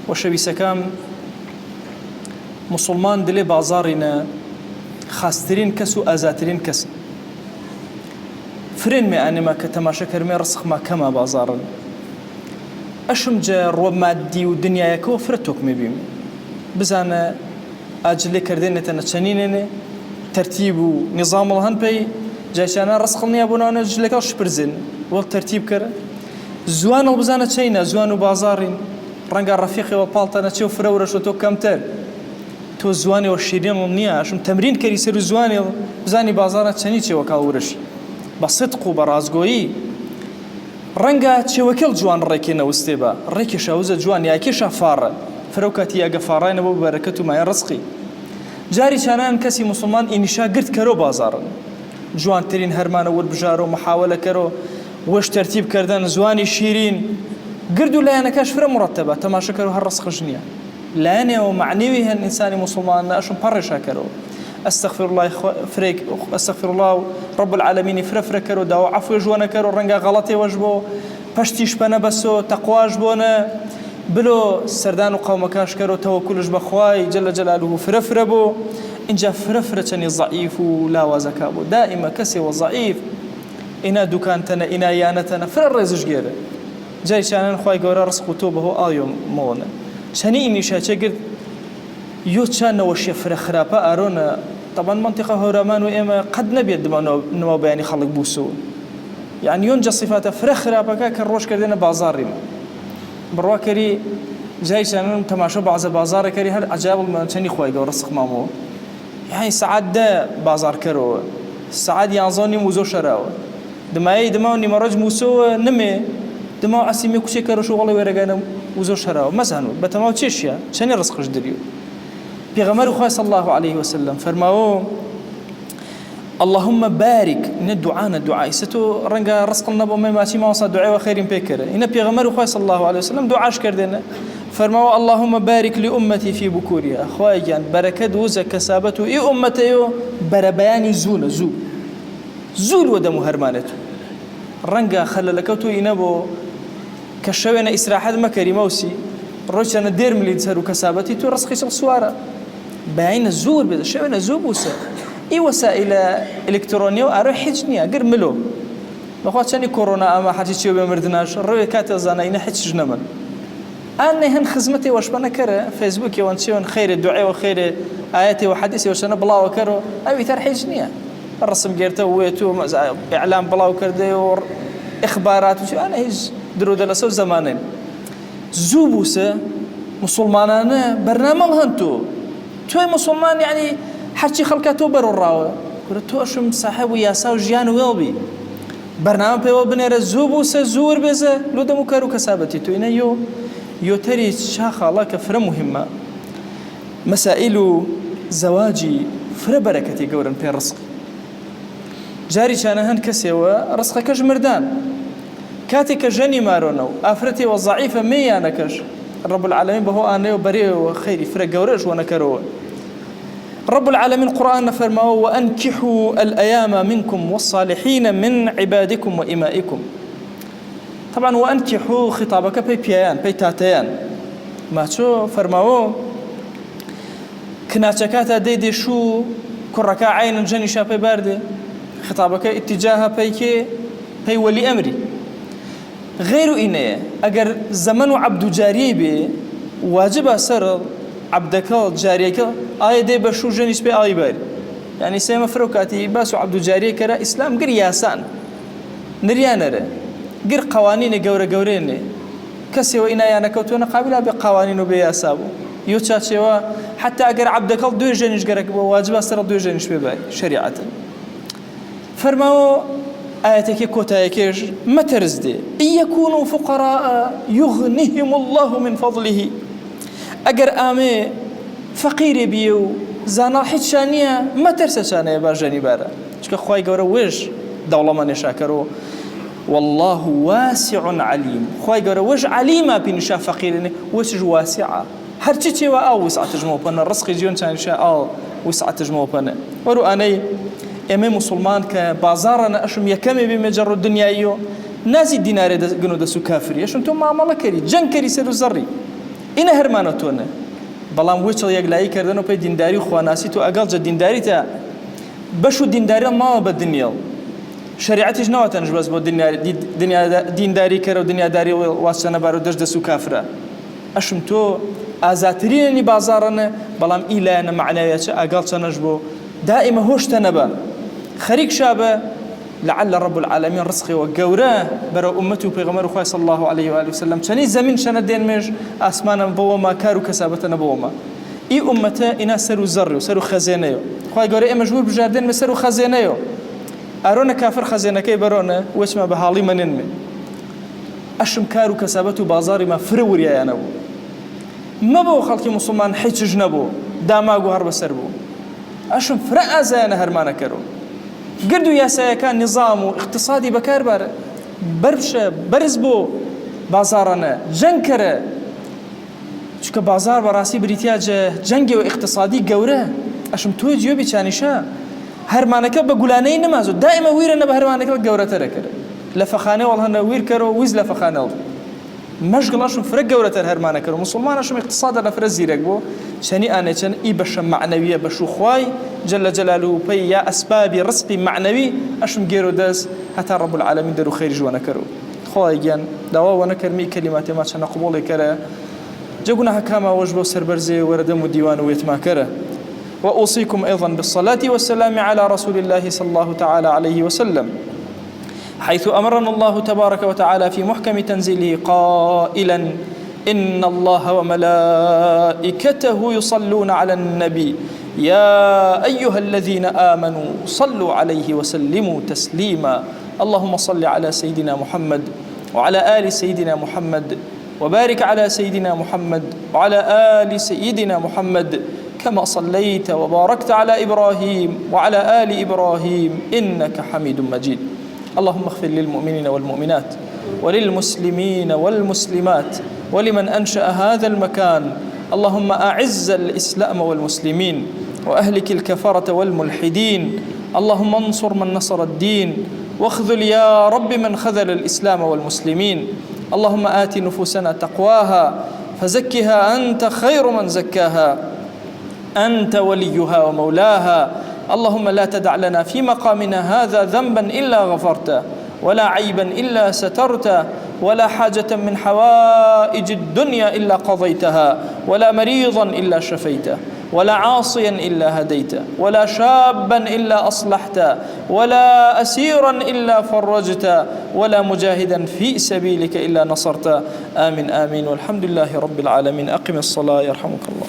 وشەویستەکەم مسلمان دلێ بازاڕینە خاسترین کەس و ئازاترین کەس فرێنمێ ئانێمە کە تەماشەکەرمێ ڕسخما کەمە بازاڕن ئەشم جە ڕۆ مادی و دنیایەکەوە فرە تۆکمێ بیم بزانە ئاجلێ کردێنێتە نەچەنینێنێ تەرتیب و نظامڵ هەن پێی جایشانە ڕسخڵ نییە بۆناوە جلەکە شپرزن وەڵ تەرتیب کرد زوانەڵ بزانە چینە زوان و بازاڕین ڕەنگە ڕەفیقەوە پاڵتە نەچێ و فرەورەشە تۆ کەمتر تۆ زوانەوە شیرێنڵ نییە ئەشم تەمرین کەری سەر و زوانێ بزانی بازارە چەنی چێوە کاورش بە سدق و بە ڕازگۆیی ڕەنگە چێوەکەڵ جوان ڕێکێ نەوستێ بە ڕێکی شاوزە جوان یاکێشە فاڕە فرەو کاتی ئەگە فاڕایەوە بۆ بەرەکەت و مایە ڕزقی جاری چانان کەسی مسلمان ئینیشا گرت کەرۆ بازارن جوانترین هەرمانە وەربژارە و محاولە کەرۆ وەش تەرتیب کردن زوانی شیرین گرد و لایەنەکەش فرە مڕەتەبە تەماشەکەر و هەر ڕزقش نییە لایەنێەوە معنیوی هەن ئینسانی مسلمان نەشم پەڕێشا کەرەوە استغفر الله فريك استغفر الله رب العالمين فرفر كرو داو عفو جوانا كرو رنگا غلطي وجبو پشتیش بنا بسو تقواش بونا بلو سردان قومكاش كرو توكلش بخواي جل جلاله فرفر بو انجا فرفر تني ضعيف ولا وزكابو دائما كسي وضعيف انا دكانتنا انا يانتنا فر رزج غيره جاي شانن خواي غورا رزق توبه ايوم مونا شني اني شاچگد يوتشان وش فرخرابا ارونا طبعا منطقة هورمان وإما قد نبيد نما بياني خلق بوسو يعني ينجى صفات فرخرة بكا كروش كردنا بازاري برواكري جاي شانون تماشو بعض بازار كري هل عجاب ما تشني خواي ورسخ مامو يعني سعاد ده بازار كرو سعاد يانزوني موزو شراو دماوني مراج موسو نمي دماو عسيمي كوشي كرو شو والله ورقانا موزو شراو مثلا بتماو تشيشيا شني رزقش دريو پیغمبر خدا صلی الله علیه و سلم فرماو اللهم بارك ان دعاء ستو رنگا رزق النبو ما ماشي ما وصل دعاء وخير بكره ان پیغمبر خدا صلی الله علیه و سلم دعاش کردنه فرماو اللهم بارك لامتي في بكورها اخوای جان برکت و کسابت ای امته بر بیان زول ودم هرمانته رنگا خللکتو اینبو کشوینه استراحت مکری موسی روشنا دير ملي تسرو كسابتي تو رزقي سواره باين الزور بدا شوينا زوبوسه اي وسائل الكترونيه واروح حجنيه غير ملو بخاطر كورونا اما حتى تشوف مردناش روي كاتزانا اين حج جنمن انا هن خدمتي واش بنا كره فيسبوك وانشون خير الدعاء وخير اياتي وحديثي واش انا بلاو كرو اي تر حجنيه الرسم جيرته ويتو اعلام بلاو كردي اخبارات وشو انا هيج درود لسو زمانين زوبوسه مسلمانانه برنامج هنتو توي مسلمان يعني حرشي خلقاتو برراوه كرتو اشم صاحب وياسا وجيان ويلبي برنامج بيو بنير زوبوسه زور بزه لو دمو كارو كسابتي تو انا يو تري شاخ الله كفر مهمه مسائل زواجي فر بركتي قورن في الرزق جاري كان هن كسيوا رزقك جمردان كاتك جني مارونو افرتي وضعيفه ميانكش رب العالمين بهو انا وبري وخيري فرق ورش وانا كرو رب العالمين القران فرماه وانكحوا الايام منكم والصالحين من عبادكم وامائكم طبعا وانكحوا خطابك بيان بيتاتيان ما شو فرماه كناتشكاتا ديدي شو كركا عين جني شابي بارده خطابك اتجاه بيكي بي ولي امري غير إنه أجر زمن عبد جاري به واجب سر عبدك جاريك آية ده بشو جنس به آية بار يعني سيما فروكاتي بس عبد جاري كرا إسلام غير ياسان نريانره غير قوانين جورين كسي وإنا يعني كوتونا قابلة بقوانين وبياسابو يوتشاتشوا حتى أجر عبدك دو جنس جرك واجب سر دو جنس به بار شريعة فرماو آياتك كوتايكيش ما ترزدي إن يكونوا فقراء يغنيهم الله من فضله أجر آمي فقير بيو زانا حد شانية ما ترسى شانية باجاني بارا شكا خواهي قورا ويش دولة ما نشاكرو والله واسع عليم خواهي قورا ويش عليما بنشا فقيرين ويش واسعة هرچی تیوا آو وسعت جمو بنا رزق جیون چند شاء آو وسعت جمو بنا ورو آنی امی مسلمان که بازارنا اشم یکمی بمجرد الدنیایو نازی دینار جنود سو کافری اشم تو معامله کری جن کری سر زری ئینە هەرمانەتۆنە بەڵام وچڵ یەکلایی کردن و پێی دینداری و خواناسی تو ئەگەڵ جە دینداری تا بەش و دینداری ماوە بە دنیاڵ شریعەتیش نەوەتەنش بەس بۆ دینداری کەرە و دنیاداری واسچەنە بار و دەست دەست و کافرە ئەشم تۆ ئازاترینەنی بازاڕەنە بەڵام ئیلایەنە معناویەچە ئەگەڵ چەنەش بۆ دائمە هۆشتە نەبە خەریک شابە لعل رب العالمين رزقي وجوراه برا أمته بيغمر خوي صلى الله عليه وآله وسلم شني زمين شنا دين مش أسمانا بوما كارو كسابتنا بوما إي أمته إنا سرو زر وسرو خزينة خوي قارئ مجبور بجاردين مسرو خزينة أرونا كافر خزينة كي برونا واسمه بحالي من نمي أشم كارو كسابته بازاري ما فرور يا نبو ما بو خلقي مسلمان حيث جنبو داماغو هرب سربو أشم فرق زين هرمانا كرو قردو ياسايكان نظام واقتصادي بكار بربشة برزبو بازارنا جنكرة شكا بازار براسي بريتياج جنگي واقتصادي قوره أشم توي جيوبي چانيشا هرمانك بقولاني نمازو دائما ويرنا بهرمانك بقوره تركر لفخانه والله وير كرو ويز لفخانه مشغل أشم فرق قوره هرمانك مسلمان أشم اقتصاد لفرز زيرك بو شني أنا كان إيبش معنوية بشو خواي جل جلاله بي يا أسباب رزق معنوي أشم جيرو داس حتى رب العالمين درو خير جوانا كرو خواي جان دوا وانا كرمي كلمات ما كان قبول كره جونا هكما وجبه سربرزي وردم الديوان ويتما كره وأوصيكم أيضا بالصلاة والسلام على رسول الله صلى الله تعالى عليه وسلم حيث أمرنا الله تبارك وتعالى في محكم تنزيله قائلا إن الله وملائكته يصلون على النبي يا أيها الذين آمنوا صلوا عليه وسلموا تسليما اللهم صل على سيدنا محمد وعلى آل سيدنا محمد وبارك على سيدنا محمد وعلى آل سيدنا محمد كما صليت وباركت على إبراهيم وعلى آل إبراهيم إنك حميد مجيد اللهم اغفر للمؤمنين والمؤمنات وللمسلمين والمسلمات ولمن أنشأ هذا المكان اللهم أعز الإسلام والمسلمين وأهلك الكفرة والملحدين اللهم انصر من نصر الدين واخذل يا رب من خذل الإسلام والمسلمين اللهم آت نفوسنا تقواها فزكها أنت خير من زكاها أنت وليها ومولاها اللهم لا تدع لنا في مقامنا هذا ذنبا إلا غفرته ولا عيبا إلا سترته ولا حاجة من حوائج الدنيا إلا قضيتها ولا مريضا إلا شفيته ولا عاصيا إلا هديته ولا شابا إلا أصلحته ولا أسيرا إلا فرجته ولا مجاهدا في سبيلك إلا نصرته آمين آمين والحمد لله رب العالمين أقم الصلاة يرحمك الله.